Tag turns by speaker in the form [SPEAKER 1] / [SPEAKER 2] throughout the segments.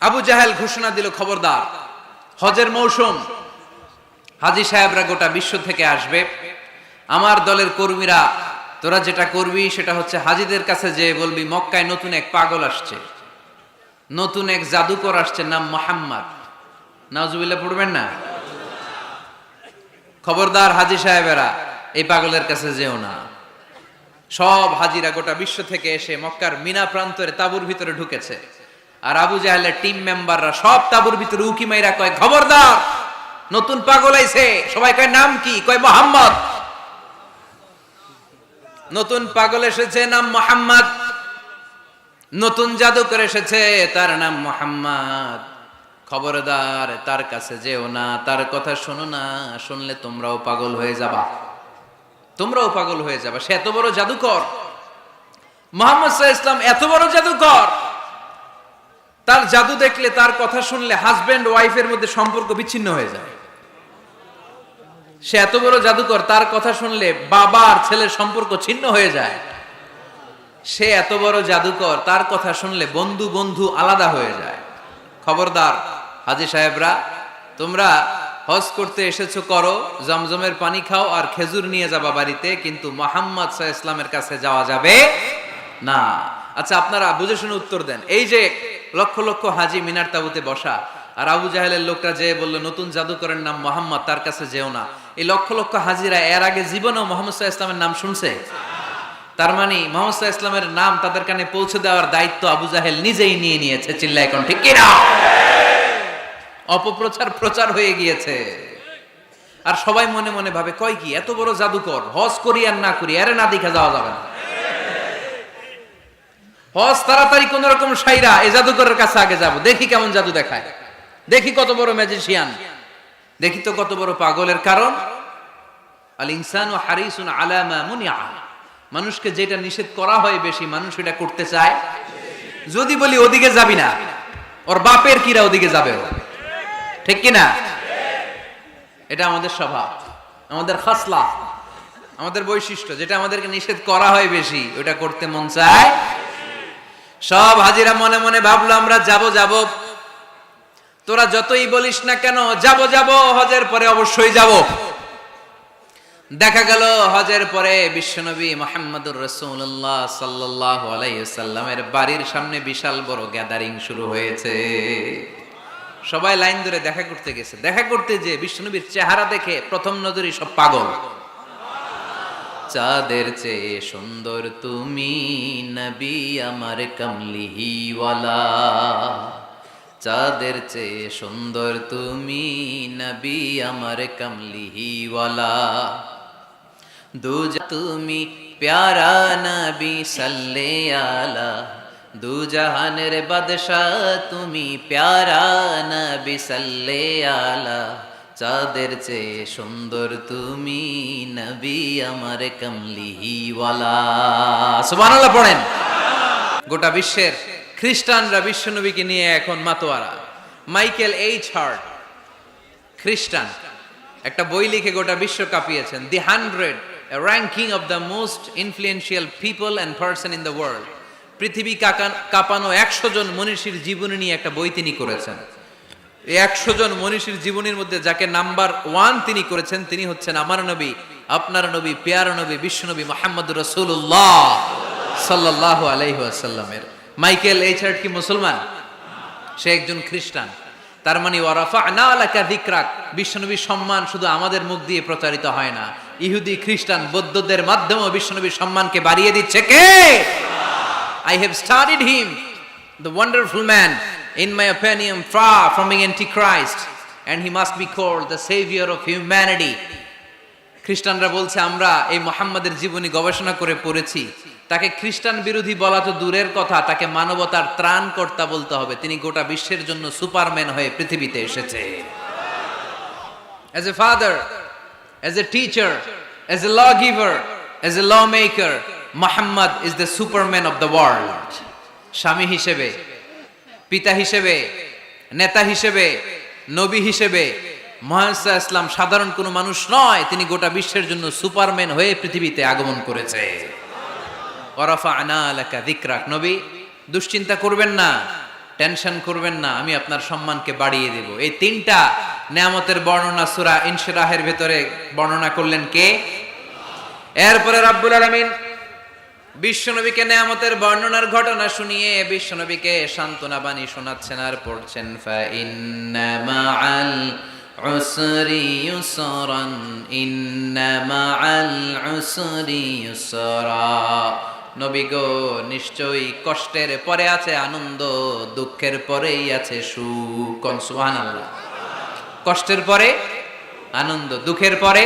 [SPEAKER 1] আবু জাহেল ঘোষণা দিল, খবরদার, হজের মৌসুম, হাজী সাহেবরা গোটা বিশ্ব থেকে আসবে, আমার দলের কর্মীরা তোরা যেটা করবি সেটা হচ্ছে হাজীদের কাছে যে বলবি মক্কায় নতুন এক পাগল আসছে, নতুন এক জাদুকর আসছে, নাম মোহাম্মদ। নাউজুবিল্লাহ পড়বেন না? খবরদার হাজী সাহেবেরা এই পাগলের কাছে যেও না। সব হাজিরা গোটা বিশ্ব থেকে এসে মক্কার মিনা প্রান্তরে তাঁবুর ভিতরে ঢুকেছে, আর আবু জাহেলের টিম মেম্বাররা সব তাঁবুর ভিতরে উকি মাইরা কয়, খবরদার, নতুন পাগল আইছে। সবাই কয়, নাম কি? কয়, মোহাম্মদ। নতুন পাগল এসেছে, নাম মোহাম্মদ। নতুন জাদুকর এসেছে, তার নাম মোহাম্মদ। খবরদার, তার কাছে যেও না, তার কথা শোনো না, শুনলে তোমরাও পাগল হয়ে যাবা, তোমরাও পাগল হয়ে যাবা। সে এত বড় জাদুকর, মুহাম্মদ সাল্লাল্লাহু আলাইহি ওয়াসাল্লাম এত বড় জাদুকর, তার জাদু দেখলে, তার কথা শুনলে হাজবেন্ড ওয়াইফের মধ্যে সম্পর্ক বিচ্ছিন্ন হয়ে যায়। সে এত বড় জাদুকর, তার কথা শুনলে বাবা আর ছেলের সম্পর্ক ছিন্ন হয়ে যায়। সে এত বড় জাদুকর, তার কথা শুনলে বন্ধু বন্ধু আলাদা হয়ে যায়। খবরদার হাজী সাহেবরা, তোমরা হজ করতে এসেছো, করো, জমজমের পানি খাও আর খেজুর নিয়ে যাবা বাড়িতে, কিন্তু মুহাম্মদ সাল্লাল্লাহু আলাইহি ওয়াসাল্লামের কাছে যাওয়া যাবে না। আচ্ছা, আপনারা বুঝে শুনে উত্তর দেন। এই যে লক্ষ লক্ষ হাজী মিনার তাঁবুতে বসা, আর আবু জাহেলের লোকটা যে বললো নতুন জাদুকরের নাম মোহাম্মদ, তার কাছে যেও না, এই লক্ষ লক্ষ হাজীরা এর আগে জীবনেও মুহাম্মদ সাল্লাল্লাহু আলাইহি ওয়াসাল্লামের নাম শুনছে? তার মানে মুহাম্মদ সাল্লাল্লাহু আলাইহি ওয়াসাল্লামের নাম তাদের কানে পৌঁছে দেওয়ার দায়িত্ব আবু জাহেল নিজেই নিয়ে নিয়েছে। চিল্লায় কোন ঠিক কিনা? অপপ্রচার প্রচার হয়ে গিয়েছে। আর সবাই মনে মনে ভাবে, কয় কি, এত বড় জাদুকর, হজ করি আর না করি, আরে না দেখা যাওয়া যাবে না। হজ তাড়াতাড়ি কোন রকম সাইরা এই জাদুকরের কাছে আগে যাব, দেখি কেমন জাদু দেখায়, দেখি কত বড় ম্যাজিশিয়ান, দেখি তো কত বড় পাগলের। কারণ আল ইনসানু হারিসুন আলা মা মুনিআ, মানুষকে যেটা নিষেধ করা হয় বেশি, মানুষ এটা করতে চায়। যদি বলি ওদিকে যাবি না, ওর বাপের কিরা ওদিকে যাবে, ঠিক কিনা? এটা আমাদের স্বভাব, আমাদের খাসলা, আমাদের বৈশিষ্ট্য, যেটা আমাদেরকে নিষেধ করা হয় বেশি, ওটা করতে মন চায়। সব হাজিরা মনে মনে ভাবলো, আমরা যাব যাব, তোরা যতই বলিস না কেন, যাব যাব, হজের পরে অবশ্যই যাব। দেখা গেল হজের পরে বিশ্বনবী মুহাম্মদুর রাসূলুল্লাহ সাল্লাল্লাহু আলাইহি ওয়াসাল্লামের বাড়ির সামনে বিশাল বড় গ্যাদারিং শুরু হয়েছে। সবাই লাইন ধরে দেখা করতে গেছে। দেখা করতে যে বিশ্বনবীর চেহারা দেখে প্রথম নজরেই সব পাগল। চাঁদের চেয়ে সুন্দর তুমি নবী আমার কামলিওয়ালা, চাঁদের চেয়ে সুন্দর তুমি নবী আমার কামলিওয়ালা, দুজা তুমি প্যারা নবী সাল্লে আলা, দু জাহানের বাদশাহ তুমি প্যারা নবী সাল্লে আলা, চাঁদের চেয়ে সুন্দর তুমি নবী আমার কামলিওয়ালা। সুবহানাল্লাহ পড়েন। গোটা বিশ্বের খ্রিস্টানরা বিশ্বনবীকে নিয়ে এখন মাতোয়ারা। মাইকেল এইচ হার্ট, খ্রিস্টান, একটা বই লিখে গোটা বিশ্ব কাঁপিয়েছেন, দি 100, a ranking of the most influential people and person in the world। পৃথিবী কাঁপানো 100 জন মনীষীর জীবনী নিয়ে একটা বই তিনি করেছেন। এই 100 জন মনীষীর জীবনীর মধ্যে যাকে নাম্বার 1 তিনি করেছেন, তিনি হচ্ছেন আমার নবী, আপনার নবী, প্যারা নবী, বিশ্বনবী মুহাম্মদুর রাসূলুল্লাহ সাল্লাল্লাহু আলাইহি ওয়াসাল্লামের। মাইকেল এইচ হার্ট কি মুসলমান? সে একজন খ্রিস্টান। তার মানে ওয়ারাফা'না লাকা যিকরাক, বিশ্বনবীর সম্মান শুধু আমাদের মুখ দিয়ে প্রচারিত হয় না, ইহুদি, খ্রিস্টান, বৌদ্ধদের মাধ্যমেও বিশ্বনবীর সম্মানকে বাড়িয়ে দিচ্ছে কে? I have studied him, the wonderful man, in my opinion, far from being antichrist, and he must be called the savior of humanity। খ্রিস্টানরা বলছে, আমরা এই মুহাম্মাদের জীবনী গবেষণা করে পড়েছি, তাকে খ্রিস্টান বিরোধী বলা তো দূরের কথা, তাকে মানবতার ত্রাণকর্তা বলতে হবে। তিনি গোটা বিশ্বের জন্য সুপারম্যান হয়ে পৃথিবীতে এসেছে। As a father, as a teacher, as a lawgiver, as a lawmaker, Muhammad is the superman of the world। স্বামী হিসেবে, পিতা হিসেবে, নেতা হিসেবে, নবী হিসেবে মুহাম্মদ সাল্লাল্লাহু আলাইহি ওয়াসাল্লাম সাধারণ কোনো মানুষ নয়, তিনি গোটা বিশ্বের জন্য সুপারম্যান হয়ে পৃথিবীতে আগমন করেছে। ওয়ারাফা'না লাকা যিকরাক, নবী দুশ্চিন্তা করবেন না, টেনশন করবেন না, আমি আপনার সম্মানকে বাড়িয়ে দেব। এই তিনটা নেয়ামতের বর্ণনা সূরা ইনশিরাহের ভেতরে বর্ণনা করলেন কে? এরপরে রাব্বুল আলামিন বিশ্বনবীকে নেয়ামতের বর্ণনার ঘটনা শুনিয়ে বিশ্বনবীকে সান্ত্বনা বাণী শোনাচ্ছেন আর পড়ছেন, ফা ইন্না মাআল উসরি ইউসরান, ইন্না মাআল উসরি ইউসরা। নবী গো, নিশ্চয়ই কষ্টের পরে আছে আনন্দ, দুঃখের পরেই আছে সুখ। সুবহানাল্লাহ। কষ্টের পরে আনন্দ, দুঃখের পরে।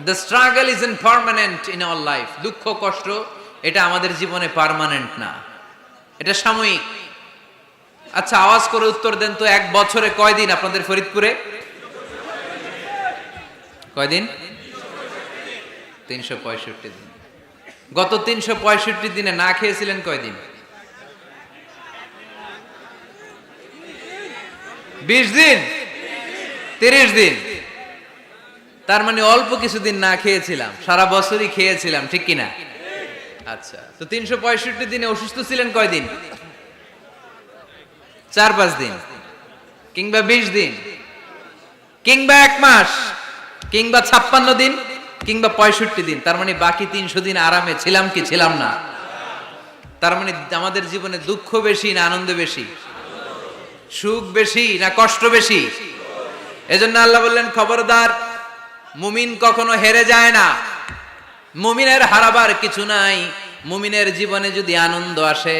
[SPEAKER 1] The struggle is impermanent in our life. দুঃখ কষ্ট এটা আমাদের জীবনে পার্মানেন্ট না, এটা সাময়িক। আচ্ছা, আওয়াজ করে উত্তর দেন তো, এক বছরে কয়দিন আপনাদের ফরিদপুরে? কয়দিন? 365 দিন। গত 365 দিনে না খেয়েছিলেন কয়দিন? 20 দিন, 30 দিন। তার মানে অল্প কিছুদিন না খেয়েছিলাম, সারা বছরই খেয়েছিলাম, ঠিক কিনা? আচ্ছা, তো 365 দিনে অসুস্থ ছিলেন কয়দিন? 4-5 দিন, কিংবা 20 দিন, কিংবা 1 মাস, কিংবা 56 দিন, কিংবা 65 দিন। তার মানে বাকি 300 দিন আরামে ছিলাম কি ছিলাম না? তার মানে আমাদের জীবনে দুঃখ বেশি না আনন্দ বেশি? সুখ বেশি না কষ্ট বেশি? এজন্য আল্লাহ বললেন, খবরদার, মুমিন কখনো হেরে যায় না, মুমিনের হারাবার কিছু নাই। মুমিনের জীবনে যদি আনন্দ আসে,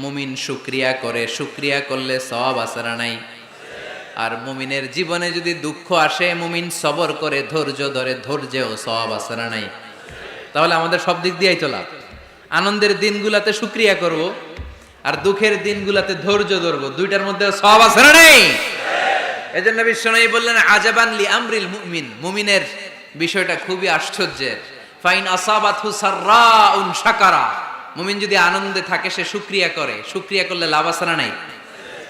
[SPEAKER 1] মুমিন শুকরিয়া করে, শুকরিয়া করলে সওয়াব আছে না নাই? আর মুমিনের জীবনে যদি দুঃখ আসে, মুমিন সবর করে, ধৈর্য ধরে, ধৈর্যেও সওয়াব আছে না নাই? তাহলে আমাদের সব দিক দিয়েই তো লাভ। আনন্দের দিনগুলাতে শুকরিয়া করব, আর দুঃখের দিনগুলাতে ধৈর্য ধরবো, দুইটার মধ্যে সওয়াব আছে না নাই? এজন্য বিশ্বনবী বললেন, আজাবান লি আমরিল মুমিন, মুমিনের বিষয়টা খুবই আশ্চর্যের। ফাইন আসাবাতহু সাররাউন শাকারা, মুমিন যদি আনন্দে থাকে সে শুকরিয়া করে, শুকরিয়া করলে লাভ আছে না নাই?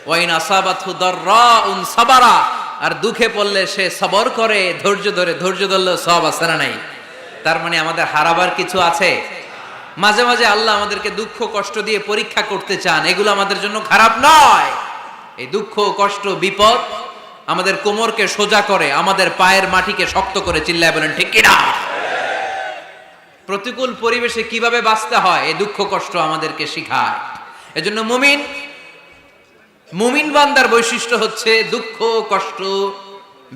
[SPEAKER 1] ওয়াইন আসাবাতহু দাররাউন সাবারা, আর দুঃখে পড়লে সে সবর করে, ধৈর্য ধরে, ধৈর্য ধরলে সব আছে না নাই? তার মানে আমাদের হারাবার কিছু আছে? মাঝে মাঝে আল্লাহ আমাদেরকে দুঃখ কষ্ট দিয়ে পরীক্ষা করতে চান, এগুলো আমাদের জন্য খারাপ নয়। এই দুঃখ কষ্ট বিপদ আমাদের কোমরকে সোজা করে, আমাদের পায়ের মাটিকে শক্ত করে, চিল্লায় বলেন ঠিক কিনা? প্রতিকূল পরিবেশে কিভাবে বাঁচতে হয় এই দুঃখ কষ্ট আমাদেরকে শিখায়। এজন্য মুমিন বান্দার বৈশিষ্ট্য হচ্ছে দুঃখ কষ্ট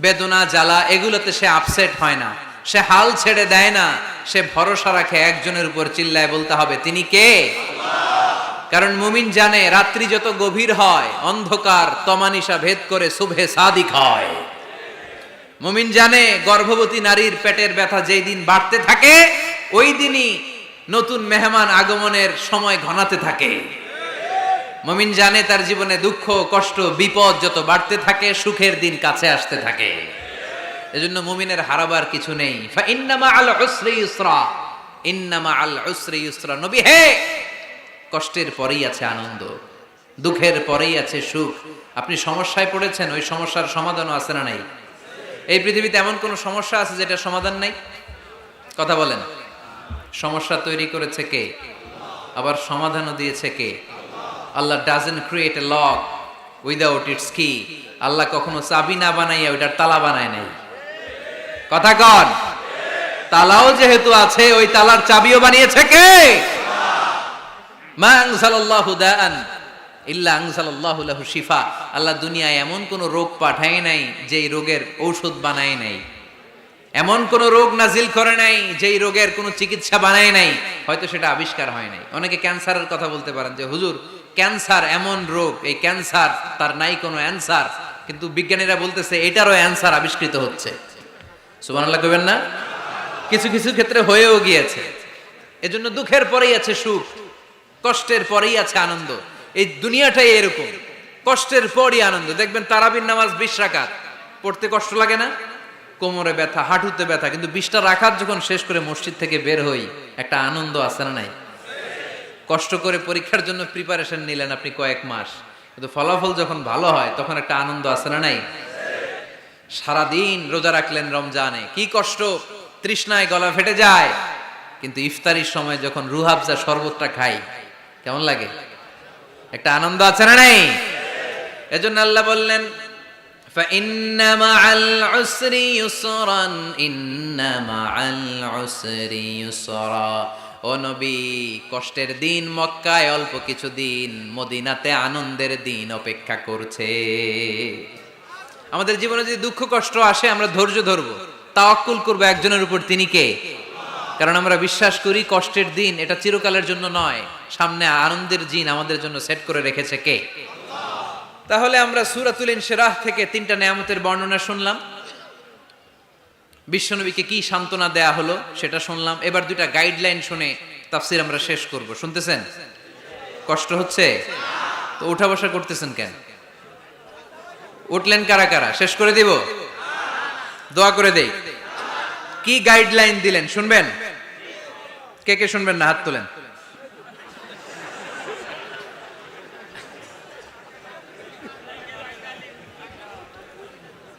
[SPEAKER 1] বেদনা জ্বালা এগুলোতে সে আপসেট হয় না, সে হাল ছেড়ে দেয় না, সে ভরসা রাখে একজনের উপর, চিল্লায় বলতে হবে তিনি কে? কারণ মুমিন জানে রাত্রি যত গভীর হয়, অন্ধকার তমানিসা ভেদ করে সুবহে সাদিক হয়। মুমিন জানে গর্ভবতী নারীর পেটের ব্যথা যেই দিন বাড়তে থাকে, ওই দিনই নতুন মেহমান আগমনের সময় ঘনাতে থাকে। মুমিন জানে তার জীবনে দুঃখ কষ্ট বিপদ যত বাড়তে থাকে, সুখের দিন কাছে আসতে থাকে। এজন্য মুমিনের হারাবার কিছু নেই। ফা ইন্না মাআল উসরি ইউসরা, ইন্না মাআল উসরি ইউসরা। নবী হে, কষ্টের পরেই আছে আনন্দ, দুঃখের পরেই আছে সুখ। আপনি সমস্যায় পড়েছেন, ওই সমস্যার সমাধানও আছে না নাই? এই পৃথিবীতে এমন কোন সমস্যা আছে যেটা সমাধান নাই? কথা বলেন। সমস্যা তৈরি করেছে কে? আবার সমাধানও দিয়েছে কে? Allah doesn't create a lock without its key. Allah কখনো চাবি না বানাইয়া ওইটার তালা বানায় নাই। কথা কন। তালাও যেহেতু আছে, ওই তালার চাবিও বানিয়েছে কে? মা আনজালাল্লাহু দাআন ইল্লা আনজালাল্লাহু লাহু শিফা। আল্লাহ দুনিয়ায় এমন কোন রোগ পাঠায় নাই যেই রোগের ঔষধ বানায় নাই, এমন কোন রোগ নাজিল করে নাই যেই রোগের কোনো চিকিৎসা বানায় নাই, হয়তো সেটা আবিষ্কার হয় নাই। অনেকে ক্যান্সারের কথা বলতে পারেন যে হুজুর ক্যান্সার এমন রোগ, এই ক্যান্সার তার নাই কোনো অ্যানসার, কিন্তু বিজ্ঞানীরা বলতেছে এটারও অ্যানসার আবিষ্কৃত হচ্ছে। সুবহানাল্লাহ কইবেন না? কিছু কিছু ক্ষেত্রে হয়েও গিয়েছে। এজন্য দুঃখের পরেই আছে সুখ, কষ্টের পরেই আছে আনন্দ। এই দুনিয়াটাই এরকম, কষ্টের পরই আনন্দ। দেখবেন তারাবির নামাজ 20 রাকাত পড়তে কষ্ট লাগে না? কোমরে ব্যথা, হাঁটুতে ব্যথা, কিন্তু 20টা রাকাত যখন শেষ করে মসজিদ থেকে বের হই, একটা আনন্দ আছে না নাই? কষ্ট করে পরীক্ষার জন্য প্রিপারেশন নিলেন আপনি কয়েক মাস, কিন্তু ফলাফল যখন ভালো হয় তখন একটা আনন্দ আছে না নাই? সারাদিন রোজা রাখলেন রমজানে, কি কষ্ট, তৃষ্ণায় গলা ফেটে যায়, কিন্তু ইফতারির সময় যখন রুহ আফজা শরবতটা খাই কেমন লাগে? একটা আনন্দ আছে না নাই? এজন্য আল্লাহ বললেন فإن مع العسر يسرا إن مع العسر يسرا। ও নবী, কষ্টের দিন মক্কায় অল্প কিছু দিন, মদিনাতে আনন্দের দিন অপেক্ষা করছে। আমাদের জীবনে যদি দুঃখ কষ্ট আসে আমরা ধৈর্য ধরবো, তাওয়াক্কুল করবো একজনের উপর, তিনি কে? কারণ আমরা বিশ্বাস করি কষ্টের দিন এটা চিরকালের জন্য নয়, সামনে আনন্দের দিন আমাদের জন্য সেট করে রেখেছে কে? তাহলে আমরা সূরাতুল ইনশিরাহ থেকে 3টা নিয়ামতের বর্ণনা শুনলাম, বিশ্বনবীকে কি সান্ত্বনা দেয়া হলো সেটা শুনলাম। এবার 2টা গাইডলাইন শুনে তাফসীর আমরা শেষ করব। শুনতেছেন? কষ্ট হচ্ছে তো উঠা বসা করতেছেন কেন? উঠলেন কারা কারা? শেষ করে দিব? দোয়া করে দেই। কি গাইডলাইন দিলেন শুনবেন? কে কে শুনবেন না হাত তোলেন।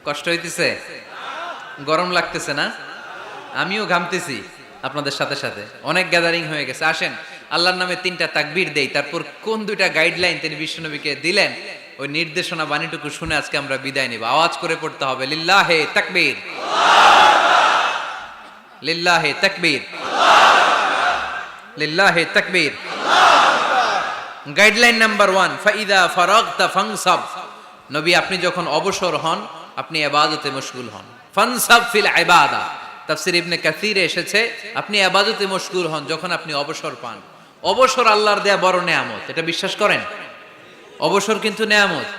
[SPEAKER 1] কষ্ট হইতেছে? গরম লাগতেছে না? আমিও ঘামতেছি আপনাদের সাথে সাথে। অনেক গ্যাদারিং হয়ে গেছে। আসেন আল্লাহর নামে 3টা তাকবীর দেই, তারপর কোন 2টা গাইডলাইন তিনি বিশ্বনবীকে দিলেন ওই নির্দেশনা বাণীটুকু শুনে আজকে আমরা বিদায় নেব। আওয়াজ করে পড়তে হবে লিল্লাহে তাকবীর, লিল্লাহে তাকবীর, লিল্লাহে তাকবীর। গাইডলাইন নাম্বার 1, ফাইদা ফারাগতা ফানসাব। নবী আপনি যখন অবসর হন আপনি ইবাদতে মশগুল হন। ফানসাব ফিল ইবাদা, তাফসীর ইবনে কাসিরে এসেছে আপনি ইবাদতে মশগুল হন যখন আপনি অবসর পান। অবসর আল্লাহর দেয়া বড় নেয়ামত, এটা বিশ্বাস করেন? অবসর কিন্তু নেয়ামত।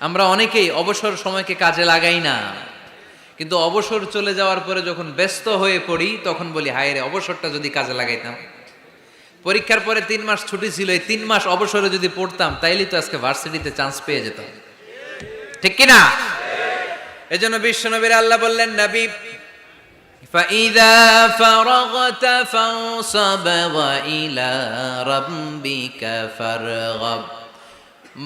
[SPEAKER 1] আমরা অনেকেই অবসর সময়কে কাজে লাগাই না, কিন্তু অবসর চলে যাওয়ার পরে যখন ব্যস্ত হয়ে পড়ি তখন বলি হায় রে, অবসরটা যদি কাজে লাগাইতাম। পরীক্ষার পরে 3 মাস ছুটি ছিল, এই 3 মাস অবসরে যদি পড়তাম তাইলে তো আজকে ভার্সিটিতে চান্স পেয়ে যেতাম, ঠিক কি না? এজন্য বিশ্বনবীর আল্লাহ বললেন নবী ফাইদা ফারাগতা ফানসাব ওয়া ইলা রাব্বিকা ফারগাব।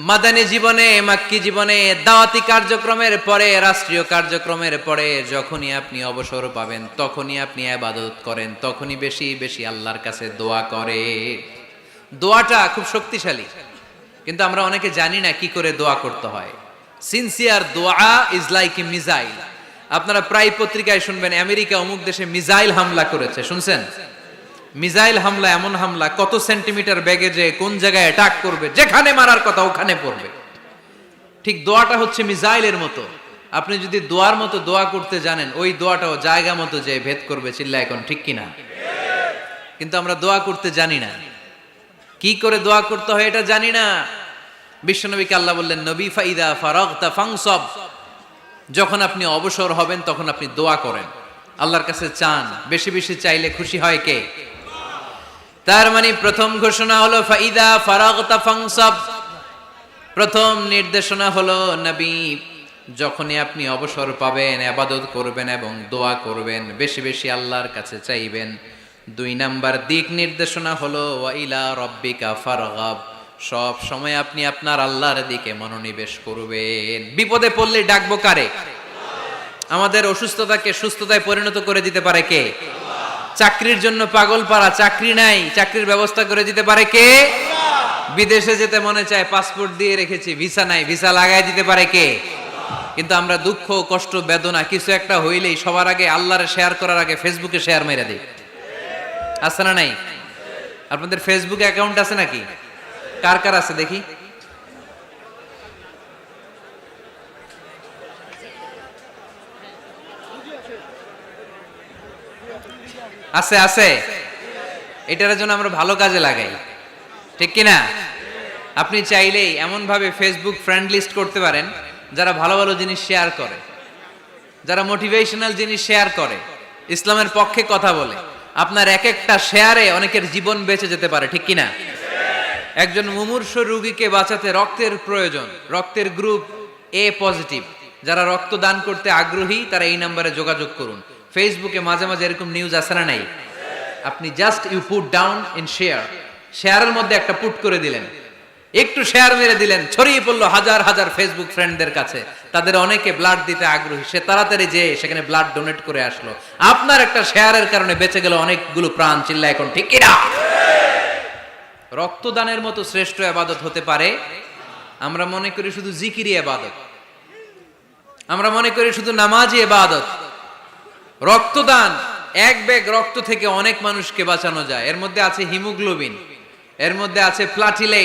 [SPEAKER 1] মাদানী জীবনে, মাক্কি জীবনে, দাওয়াতি কার্যক্রমের পরে, রাষ্ট্রীয় কার্যক্রমের পরে যখনই আপনি অবসর পাবেন তখনই আপনি ইবাদত করেন, তখনই বেশি বেশি আল্লাহর কাছে দোয়া করে। দোয়াটা খুব শক্তিশালী, কিন্তু আমরা অনেকে জানি না কি করে দোয়া করতে হয়। সিনসিয়ার দোয়া ইজ লাইক এ মিসাইল। আপনারা প্রায় পত্রিকায় শুনবেন আমেরিকা অমুক দেশে মিসাইল হামলা করেছে, শুনছেন? মিসাইল হামলা এমন হামলা, কত সেন্টিমিটার বেগে যে কোন জায়গায় অ্যাটাক করবে, যেখানে মারার কথা ওখানে পড়বে। ঠিক দোয়াটা হচ্ছে মিসাইলের মতো। আপনি যদি দোয়ার মতো দোয়া করতে জানেন, ওই দোয়াটাও জায়গা মতো যে ভেদ করবে। চিল্লা এখন ঠিক কিনা? কিন্তু আমরা দোয়া করতে জানি না, কি করে দোয়া করতে হয় এটা জানি না। বিশ্বনবীকে আল্লাহ বললেন নবী ফাইদা ফারাগতা ফানসাব, যখন আপনি অবসর হবেন তখন আপনি দোয়া করেন, আল্লাহর কাছে চান। বেশি বেশি চাইলে খুশি হয় কে? তার মানে প্রথম ঘোষণা হলো ফাইদা ফারাগতা ফানসাব। প্রথম নির্দেশনা হলো নবী যখনই আপনি অবসর পাবেন ইবাদত করবেন এবং দোয়া করবেন, বেশি বেশি আল্লাহর কাছে চাইবেন। 2 নাম্বার দিক নির্দেশনা হলো ওয়া ইলা রাব্বিকা ফারগাব, সব সময় আপনি আপনার আল্লাহর দিকে মনোনিবেশ করবেন। বিপদে পড়লে ডাকবো কারে? আমাদের অসুস্থতাকে সুস্থতায় পরিণত করে দিতে পারে কে? চাকরির জন্য পাগল পারা, চাকরি নাই, চাকরির ব্যবস্থা করে দিতে পারে কে? বিদেশে যেতে মনে চায়, পাসপোর্ট দিয়ে রেখেছি, ভিসা নাই, ভিসা লাগাই দিতে পারে কে? কিন্তু আমরা দুঃখ কষ্ট বেদনা কিছু একটা হইলেই সবার আগে আল্লাহরে শেয়ার করার আগে ফেসবুকে শেয়ার মেরে দিই। আছে না নাই? আপনাদের ফেসবুক অ্যাকাউন্ট আছে নাকি? কার কার আছে দেখি? আছে আছে। এটার জন্য আমরা ভালো কাজে লাগাই, ঠিক কিনা? আপনি চাইলেই এমন ভাবে ফেসবুক ফ্রেন্ড লিস্ট করতে পারেন যারা ভালো ভালো জিনিস শেয়ার করে, যারা মোটিভেশনাল জিনিস শেয়ার করে, ইসলামের পক্ষে কথা বলে। আপনার এক একটা শেয়ারে অনেকের জীবন বেঁচে যেতে পারে, ঠিক কিনা? একজন মুমূর্ষ রোগীকে বাঁচাতে রক্তের প্রয়োজন, রক্তের গ্রুপ এ পজিটিভ, যারা রক্ত দান করতে আগ্রহী তারা এই নম্বরে যোগাযোগ করুন। ফেসবুকে মাঝে মাঝে এরকম নিউজ আসে না নাই? আপনি just you put down in share, শেয়ারের মধ্যে একটা পুট করে দিলেন, একটু শেয়ার মেরে দিলেন, ছড়িয়ে পড়লো হাজার হাজার ফেসবুক ফ্রেন্ডদের কাছে। তাদের অনেকে ব্লাড দিতে আগ্রহী, সে তাড়াতাড়ি যেয়ে সেখানে ব্লাড ডোনেট করে আসলো। আপনার একটা শেয়ারের কারণে বেঁচে গেল অনেকগুলো প্রাণ। চিল্লা এখন ঠিক কিনা? রক্তদানের মতো শ্রেষ্ঠ ইবাদত হতে পারে? আমরা মনে করি শুধু জিকিরই ইবাদত, আমরা মনে করি শুধু নামাজই ইবাদত। রক্তদান, এক ব্যাগ রক্ত থেকে অনেক মানুষকে বাঁচানো যায়। এর মধ্যে আছে হিমোগ্লোবিন, এর মধ্যে আছে প্লাটিলেট,